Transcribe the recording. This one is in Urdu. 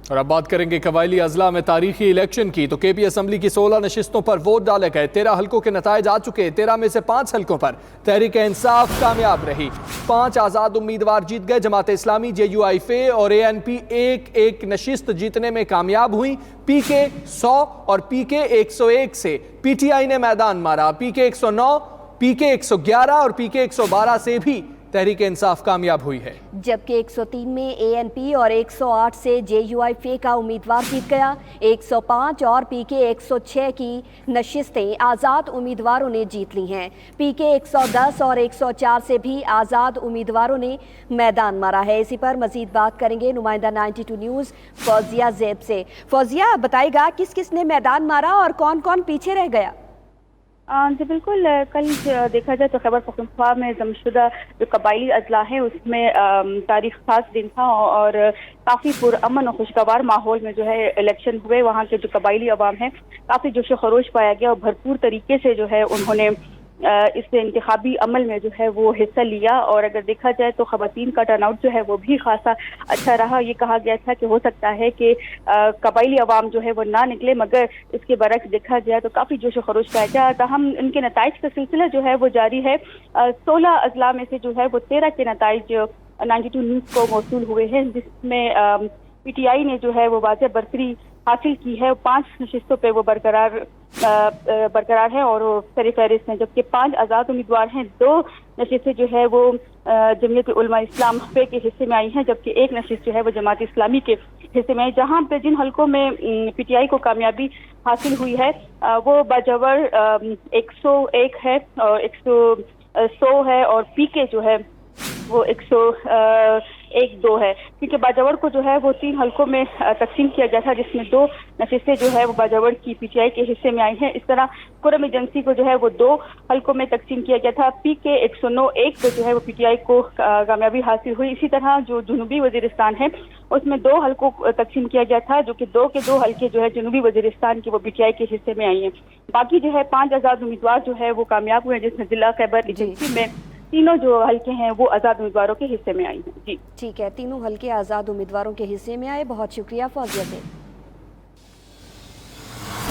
اور اب بات کریں گے قبائلی اضلاع میں تاریخی الیکشن کی۔ تو کے پی اسمبلی کی 16 نشستوں پر ووٹ ڈالے گئے، 13 حلقوں کے نتائج آ چکے۔ 13 میں سے 5 حلقوں پر تحریک انصاف کامیاب رہی، 5 آزاد امیدوار جیت گئے۔ جماعت اسلامی، جے یو آئی فے اور اے این پی ایک نشست جیتنے میں کامیاب ہوئی۔ پی کے 100 اور پی کے 101 سے پی ٹی آئی نے میدان مارا۔ پی کے 109، پی کے 111 اور پی کے 112 سے بھی تحریک انصاف کامیاب ہوئی ہے، جبکہ 103 میں اے این پی اور 108 سے جے یو آئی فے کا امیدوار جیت گیا۔ 105 اور پی کے 106 کی نشستیں آزاد امیدواروں نے جیت لی ہیں۔ پی کے 110 اور 104 سے بھی آزاد امیدواروں نے میدان مارا ہے۔ اسی پر مزید بات کریں گے نمائندہ 92 نیوز فوزیہ زیب سے۔ فوزیہ، بتائے گا کس کس نے میدان مارا اور کون کون پیچھے رہ گیا؟ جی بالکل، کل دیکھا جائے تو خیبر پختونخوا میں ضم شدہ جو قبائلی اضلاع ہیں اس میں تاریخ خاص دن تھا اور کافی پرامن و خوشگوار ماحول میں جو ہے الیکشن ہوئے۔ وہاں کے جو قبائلی عوام ہیں کافی جوش و خروش پایا گیا اور بھرپور طریقے سے جو ہے انہوں نے اس انتخابی عمل میں جو ہے وہ حصہ لیا۔ اور اگر دیکھا جائے تو خواتین کا ٹرن آؤٹ جو ہے وہ بھی خاصا اچھا رہا۔ یہ کہا گیا تھا کہ ہو سکتا ہے کہ قبائلی عوام جو ہے وہ نہ نکلے، مگر اس کے برعکس دیکھا جائے تو کافی جوش و خروش پایا گیا۔ تاہم ان کے نتائج کا سلسلہ جو ہے وہ جاری ہے۔ 16 اضلاع میں سے جو ہے وہ 13 کے نتائج 92 نیوز کو موصول ہوئے ہیں، جس میں پی ٹی آئی نے جو ہے وہ واضح برتری حاصل کی ہے۔ 5 نشستوں پہ وہ برقرار ہے اور سر فہرست ہیں، جبکہ 5 آزاد امیدوار ہیں۔ 2 نشستیں جو ہے وہ جمعیت علماء اسلام فے کے حصے میں آئی ہیں، جبکہ 1 نشست جو ہے وہ جماعت اسلامی کے حصے میں آئی۔ جہاں پہ جن حلقوں میں پی ٹی آئی کو کامیابی حاصل ہوئی ہے وہ باجوڑ 101 ہے اور 100 ہے، اور پی کے جو ہے وہ 101-2 ہے، کیونکہ باجوڑ کو جو ہے وہ 3 حلقوں میں تقسیم کیا گیا تھا، جس میں 2 نشستیں جو ہے وہ باجوڑ کی پی ٹی آئی کے حصے میں آئی ہیں۔ اس طرح قرم ایجنسی کو جو ہے وہ 2 حلقوں میں تقسیم کیا گیا تھا۔ پی کے 109-1 پہ جو ہے وہ پی ٹی آئی کو کامیابی حاصل ہوئی۔ اسی طرح جو جنوبی وزیرستان ہے اس میں 2 حلقوں تقسیم کیا گیا تھا، جو کہ 2 کے 2 حلقے جو ہے جنوبی وزیرستان کے وہ پی ٹی آئی کے حصے میں آئی ہیں۔ باقی جو ہے 5 آزاد امیدوار جو ہے وہ کامیاب ہوئے ہیں، جس میں ضلع خیبر ایجنسی میں تینوں جو حلقے ہیں وہ آزاد امیدواروں کے حصے میں آئی ہیں۔ جی ٹھیک ہے، تینوں حلقے آزاد امیدواروں کے حصے میں آئے۔ بہت شکریہ فوزیہ سے۔